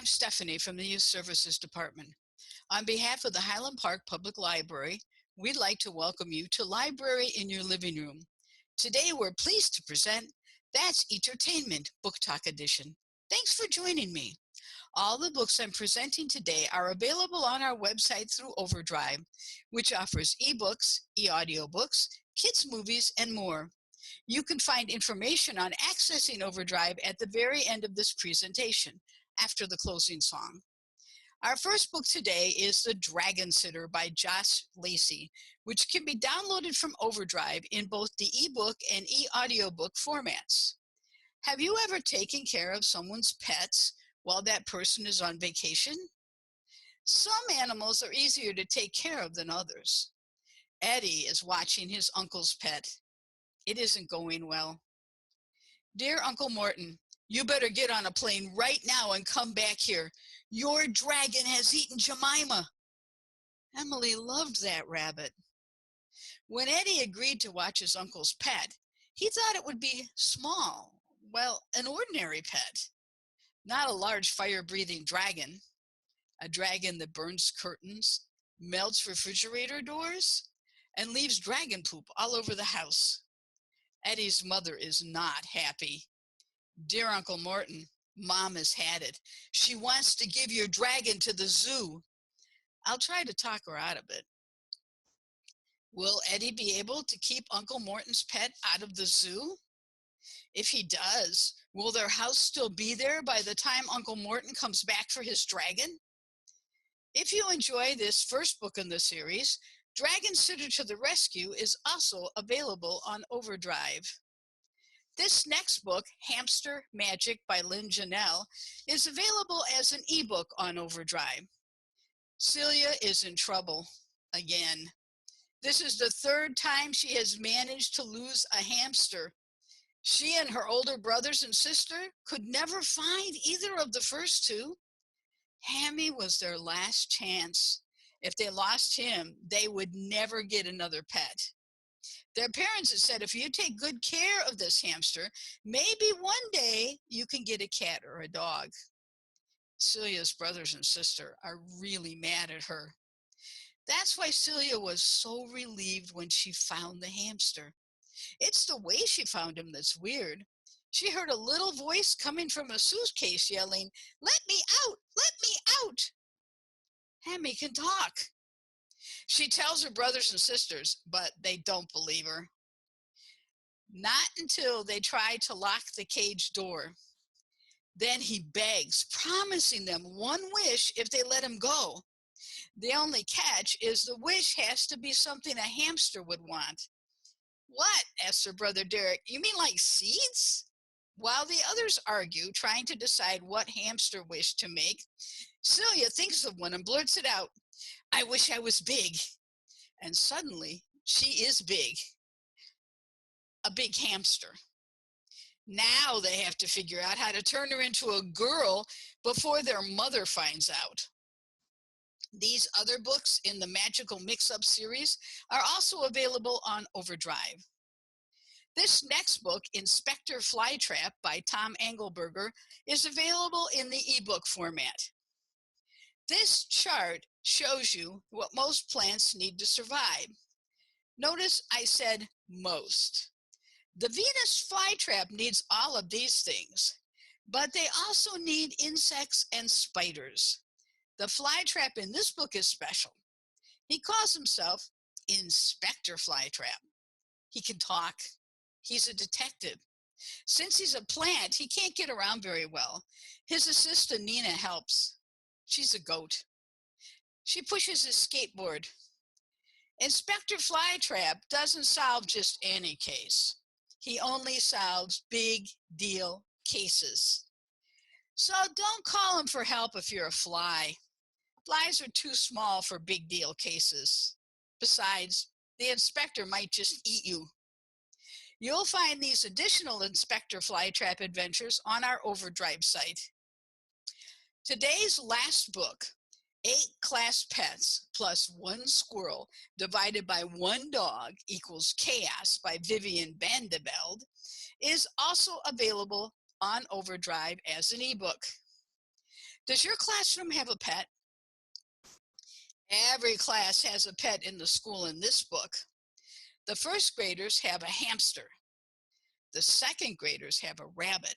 I'm Stephanie from the Youth Services Department. On behalf of the Highland Park Public Library, we'd like to welcome you to Library in Your Living Room. Today we're pleased to present That's Entertainment Book Talk Edition. Thanks for joining me. All the books I'm presenting today are available on our website through Overdrive, which offers ebooks, e-audiobooks, kids' movies, and more. You can find information on accessing Overdrive at the very end of this presentation, after the closing song. Our first book today is The Dragon Sitter by Josh Lacey, which can be downloaded from Overdrive in both the ebook and e-audiobook formats. Have you ever taken care of someone's pets while that person is on vacation? Some animals are easier to take care of than others. Eddie is watching his uncle's pet. It isn't going well. Dear Uncle Morton, you better get on a plane right now and come back here. Your dragon has eaten Jemima. Emily loved that rabbit. When Eddie agreed to watch his uncle's pet, he thought it would be small, well, an ordinary pet, not a large fire-breathing dragon, a dragon that burns curtains, melts refrigerator doors, and leaves dragon poop all over the house. Eddie's mother is not happy. Dear Uncle Morton, Mom has had it. She wants to give your dragon to the zoo. I'll try to talk her out of it. Will Eddie be able to keep Uncle Morton's pet out of the zoo? If he does, will their house still be there by the time Uncle Morton comes back for his dragon? If you enjoy this first book in the series, Dragon Sitter to the Rescue is also available on Overdrive. This next book, Hamster Magic by Lynn Janelle, is available as an ebook on Overdrive. Celia is in trouble again. This is the third time she has managed to lose a hamster. She and her older brothers and sister could never find either of the first two. Hammy was their last chance. If they lost him, they would never get another pet. Their parents had said, if you take good care of this hamster, maybe one day you can get a cat or a dog. Celia's brothers and sister are really mad at her. That's why Celia was so relieved when she found the hamster. It's the way she found him that's weird. She heard a little voice coming from a suitcase yelling, "Let me out! Let me out!" Hammy can talk. She tells her brothers and sisters, but they don't believe her. Not until they try to lock the cage door. Then he begs, promising them one wish if they let him go. The only catch is the wish has to be something a hamster would want. What? Asks her brother Derek. You mean like seeds? While the others argue, trying to decide what hamster wish to make, Celia thinks of one and blurts it out. I wish I was big. And suddenly, she is big. A big hamster. Now they have to figure out how to turn her into a girl before their mother finds out. These other books in the Magical Mix-Up series are also available on Overdrive. This next book, Inspector Flytrap by Tom Engelberger, is available in the ebook format. This chart shows you what most plants need to survive. Notice I said most. The Venus flytrap needs all of these things, but they also need insects and spiders. The flytrap in this book is special. He calls himself Inspector Flytrap. He can talk. He's a detective. Since he's a plant, he can't get around very well. His assistant Nina helps. She's a goat. She pushes his skateboard. Inspector Flytrap doesn't solve just any case. He only solves big deal cases. So don't call him for help if you're a fly. Flies are too small for big deal cases. Besides, the inspector might just eat you. You'll find these additional Inspector Flytrap adventures on our Overdrive site. Today's last book, 8 Class Pets plus 1 Squirrel divided by 1 Dog equals Chaos by Vivian Vandevelde, is also available on Overdrive as an ebook. Does your classroom have a pet? Every class has a pet in the school in this book. The first graders have a hamster. The second graders have a rabbit.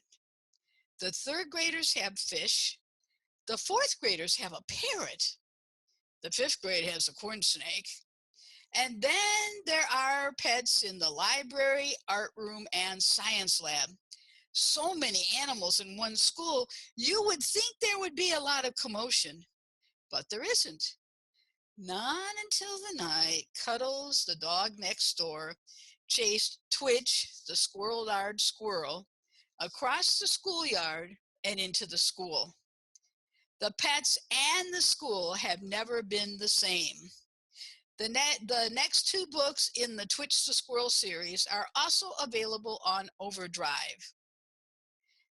The third graders have fish. The fourth graders have a parrot. The fifth grade has a corn snake. And then there are pets in the library, art room, and science lab. So many animals in one school, you would think there would be a lot of commotion, but there isn't. Not until the night Cuddles, the dog next door, chased Twitch, the squirrel-eyed squirrel, across the schoolyard and into the school. The pets and the school have never been the same. The next two books in the Twitch the Squirrel series are also available on Overdrive.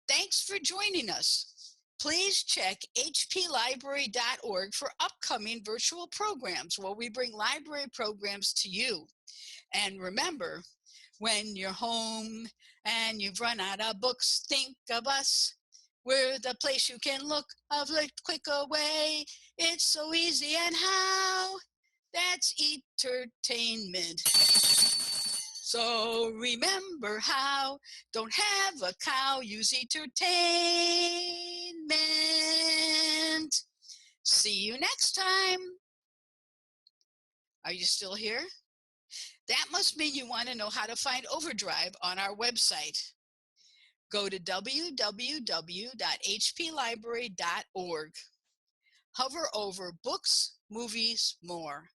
Thanks for joining us. Please check hplibrary.org for upcoming virtual programs where we bring library programs to you. And remember, when you're home and you've run out of books, think of us. We're the place you can look a quick away. It's so easy and how? That's tertainment. So remember how. Don't have a cow, use tertainment. See you next time. Are you still here? That must mean you want to know how to find Overdrive on our website. Go to www.hplibrary.org. Hover over Books, Movies, More.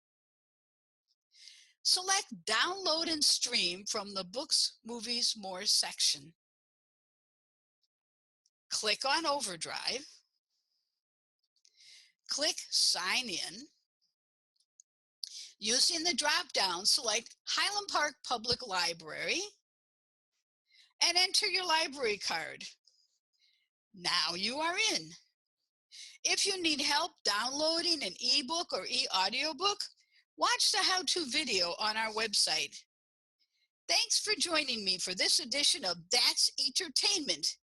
Select Download and Stream from the Books, Movies, More section. Click on Overdrive. Click Sign In. Using the drop-down, select Highland Park Public Library and enter your library card. Now you are in. If you need help downloading an ebook or e-audiobook, watch the how-to video on our website. Thanks for joining me for this edition of That's Entertainment,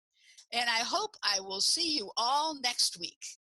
and I hope I will see you all next week.